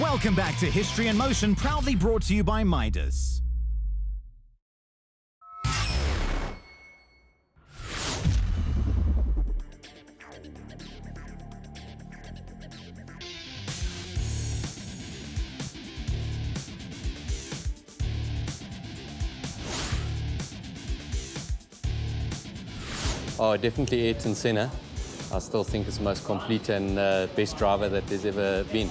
Welcome back to History in Motion, proudly brought to you by Midas. Oh, definitely Ayrton Senna. I still think it's the most complete and best driver that there's ever been.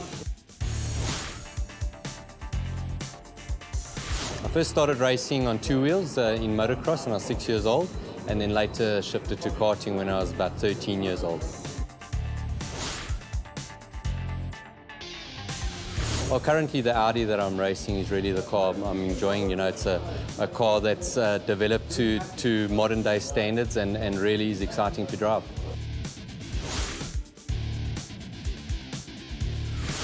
I first started racing on two wheels in motocross when I was 6 years old, and then later shifted to karting when I was about 13 years old. Well, currently the Audi that I'm racing is really the car I'm enjoying. You know, it's a car that's developed to modern day standards and really is exciting to drive.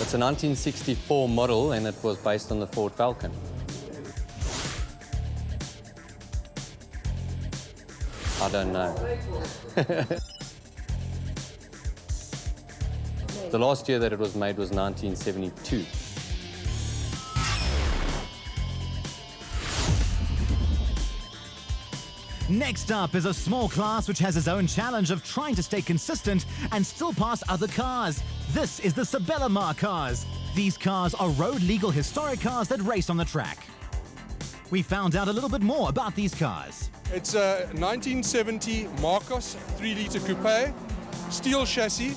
It's a 1964 model and it was based on the Ford Falcon. I don't know. The last year that it was made was 1972. Next up is a small class which has its own challenge of trying to stay consistent and still pass other cars. This is the Sabela Marque Cars. These cars are road-legal historic cars that race on the track. We found out a little bit more about these cars. It's a 1970 Marcos 3-litre coupe, steel chassis,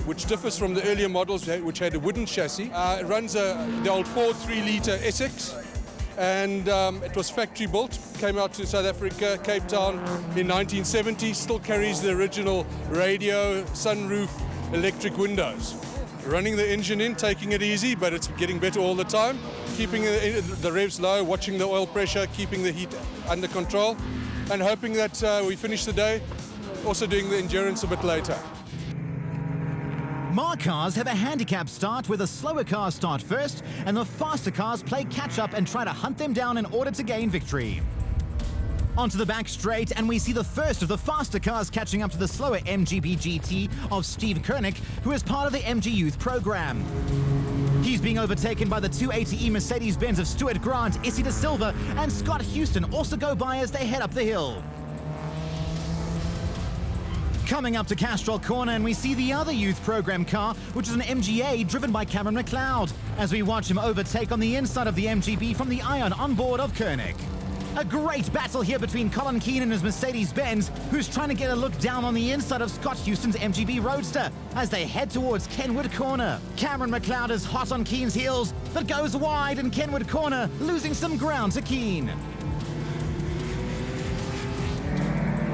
which differs from the earlier models which had a wooden chassis. It runs the old Ford 3-litre Essex, and it was factory built, came out to South Africa, Cape Town in 1970, still carries the original radio, sunroof, electric windows. Running the engine in, taking it easy, but it's getting better all the time. Keeping the revs low, watching the oil pressure, keeping the heat under control, and hoping that we finish the day, also doing the endurance a bit later. Marque cars have a handicap start where the slower cars start first and the faster cars play catch up and try to hunt them down in order to gain victory. Onto the back straight, and we see the first of the faster cars catching up to the slower MGB GT of Steve Koenig, who is part of the MG Youth program. He's being overtaken by the 280e Mercedes-Benz of Stuart Grant, Issy De Silva, and Scott Houston also go by as they head up the hill. Coming up to Castrol Corner, and we see the other youth program car, which is an MGA driven by Cameron McLeod, as we watch him overtake on the inside of the MGB from the Ion on board of Koenig. A great battle here between Colin Keane and his Mercedes-Benz, who's trying to get a look down on the inside of Scott Houston's MGB Roadster as they head towards Kenwood Corner. Cameron McLeod is hot on Keane's heels, but goes wide in Kenwood Corner, losing some ground to Keane.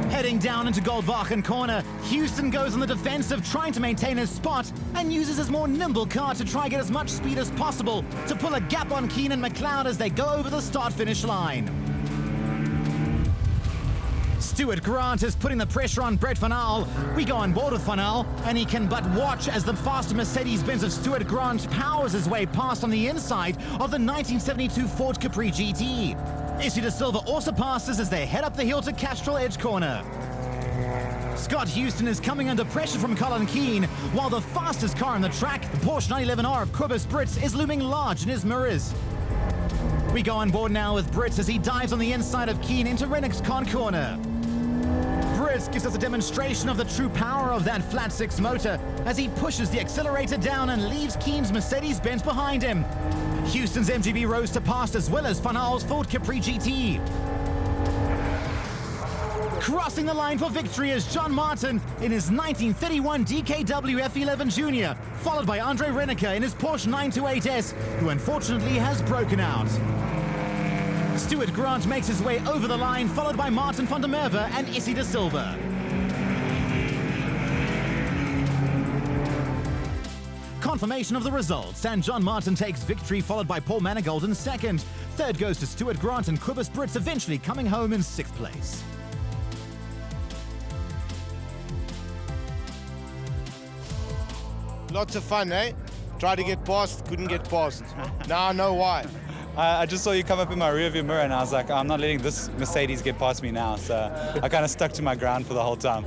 Heading down into Goldwagen Corner, Houston goes on the defensive, trying to maintain his spot, and uses his more nimble car to try and get as much speed as possible to pull a gap on Keane and McLeod as they go over the start-finish line. Stuart Grant is putting the pressure on Brett Van Aal. We go on board with Van Aal, and he can but watch as the faster Mercedes-Benz of Stuart Grant powers his way past on the inside of the 1972 Ford Capri GT. Issy De Silva also passes as they head up the hill to Castrol Edge Corner. Scott Houston is coming under pressure from Colin Keane, while the fastest car on the track, the Porsche 911R of Cobus Brits, is looming large in his mirrors. We go on board now with Brits as he dives on the inside of Keane into Rennick's Con Corner. Brits gives us a demonstration of the true power of that flat six motor as he pushes the accelerator down and leaves Keane's Mercedes-Benz behind him. Houston's MGB Roadster passed, as well as Van Aal's Ford Capri GT. Crossing the line for victory is John Martin in his 1931 DKW F11 Junior, followed by Andre Renneker in his Porsche 928S, who unfortunately has broken out. Stuart Grant makes his way over the line, followed by Martin van der Merwe and Issy De Silva. Confirmation of the results, and John Martin takes victory, followed by Paul Manigault in second. Third goes to Stuart Grant, and Cobus Brits eventually coming home in sixth place. Lots of fun, eh? Tried to get past, couldn't get past. Now I know why. I just saw you come up in my rearview mirror and I was like, I'm not letting this Mercedes get past me now. So I kind of stuck to my ground for the whole time.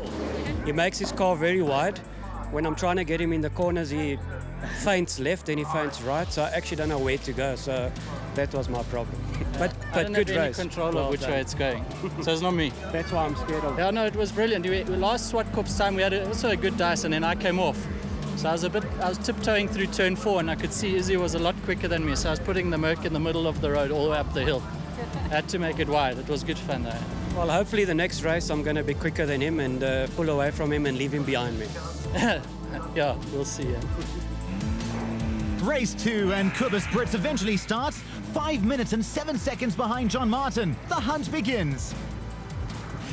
He makes his car very wide. When I'm trying to get him in the corners, he feints left, then he feints right, so I actually don't know where to go, so that was my problem. But I don't good have any race. control Well of which done. way it's going, so it's not me. That's why I'm scared of it. Yeah, no, it was brilliant. Last Swartkorp's time we had also a good dice, and then I came off. So I was tiptoeing through turn 4, and I could see Izzy was a lot quicker than me, so I was putting the Merc in the middle of the road all the way up the hill. I had to make it wide. It was good fun though. Well, hopefully the next race I'm going to be quicker than him and pull away from him and leave him behind me. Yeah, we'll see. Yeah. Race 2 and Cobus Brits eventually starts, 5 minutes and 7 seconds behind John Martin. The hunt begins.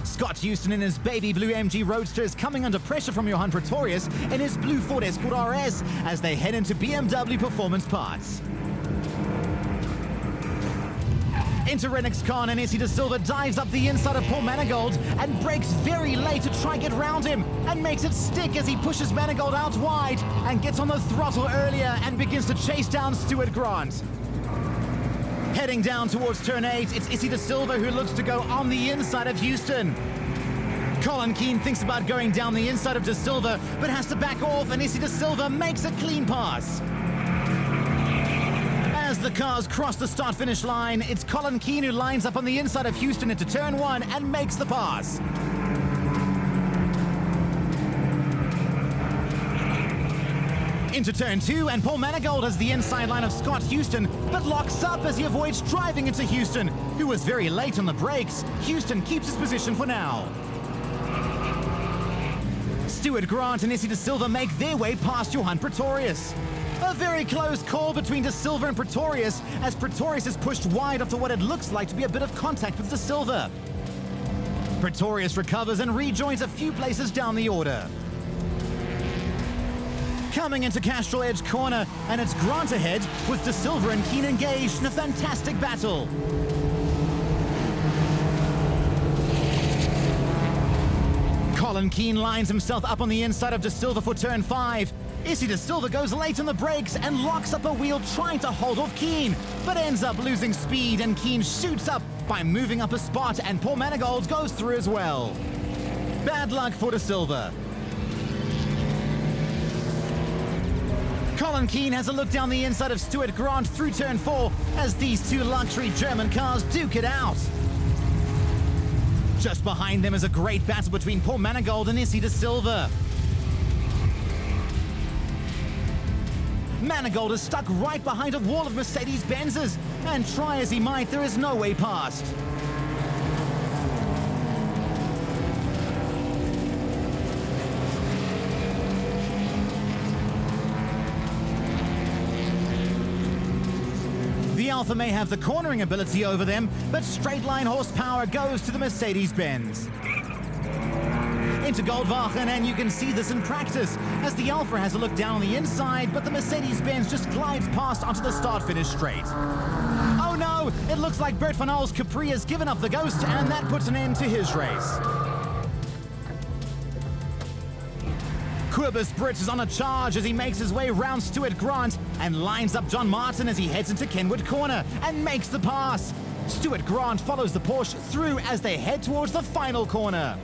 Scott Houston in his baby blue MG Roadster is coming under pressure from Johan Pretorius in his blue Ford Escort RS as they head into BMW Performance Parts. Into Renix Khan and Essie De Silva dives up the inside of Paul Manigault and brakes very late to try and get round him and makes it stick as he pushes Manigault out wide and gets on the throttle earlier and begins to chase down Stuart Grant. Heading down towards turn 8, it's Essie De Silva who looks to go on the inside of Houston. Colin Keane thinks about going down the inside of De Silva but has to back off and Essie De Silva makes a clean pass. As the cars cross the start-finish line, it's Colin Keane who lines up on the inside of Houston into turn 1 and makes the pass. Into turn 2, and Paul Manigault has the inside line of Scott Houston, but locks up as he avoids driving into Houston, who was very late on the brakes. Houston keeps his position for now. Stuart Grant and Essie De Silva make their way past Johan Pretorius. A very close call between De Silva and Pretorius, as Pretorius is pushed wide after what it looks like to be a bit of contact with De Silva. Pretorius recovers and rejoins a few places down the order. Coming into Castrol Edge corner, and it's Grant ahead with De Silva and Keane engaged in a fantastic battle. Colin Keane lines himself up on the inside of De Silva for turn 5. Essie De Silva goes late on the brakes and locks up a wheel trying to hold off Keane, but ends up losing speed and Keane shoots up by moving up a spot and Paul Manigault goes through as well. Bad luck for De Silva. Colin Keane has a look down the inside of Stuart Grant through turn 4 as these two luxury German cars duke it out. Just behind them is a great battle between Paul Manigault and Essie De Silva. Manigault is stuck right behind a wall of Mercedes-Benzes, and try as he might, there is no way past. The Alfa may have the cornering ability over them, but straight line horsepower goes to the Mercedes-Benz. Into Goldwagen, and you can see this in practice, as the Alfa has a look down on the inside, but the Mercedes-Benz just glides past onto the start-finish straight. Oh no, it looks like Bert van Al's Capri has given up the ghost, and that puts an end to his race. Cobus Brits is on a charge as he makes his way round Stuart Grant and lines up John Martin as he heads into Kenwood Corner and makes the pass. Stuart Grant follows the Porsche through as they head towards the final corner.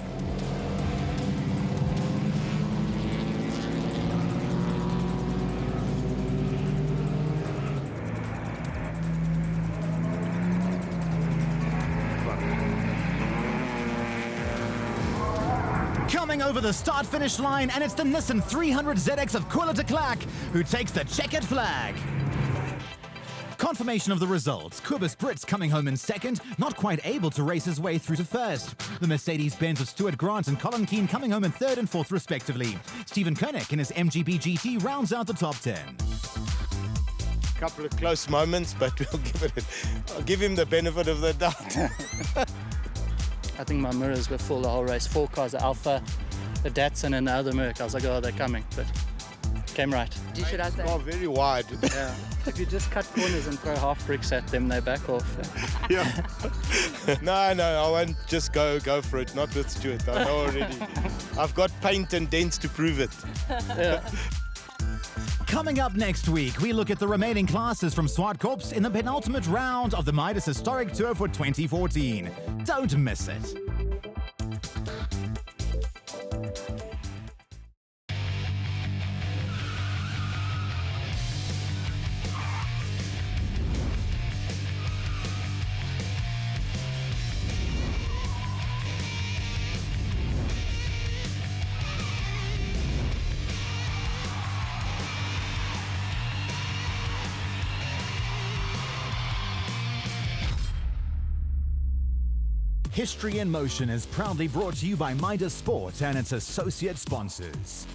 Coming over the start-finish line, and it's the Nissan 300 ZX of Cola de Klerk who takes the checkered flag. Confirmation of the results. Cobus Brits coming home in second, not quite able to race his way through to first. The Mercedes-Benz of Stuart Grant and Colin Keane coming home in third and fourth respectively. Stephen Koenig in his MGB GT rounds out the top 10. Couple of close moments, but I'll give him the benefit of the doubt. I think my mirrors were full the whole race. 4 cars, the Alfa, the Datsun and the other Merc. I was like, oh, they're coming, but came right. Should I say? Oh, very wide. Yeah. If you just cut corners and throw half bricks at them, they back off. Yeah. No, I won't just go for it. Not with Stuart. I know already. I've got paint and dents to prove it. Yeah. Coming up next week, we look at the remaining classes from Swartkorps in the penultimate round of the Midas Historic Tour for 2014. Don't miss it. History in Motion is proudly brought to you by Midas Sport and its associate sponsors.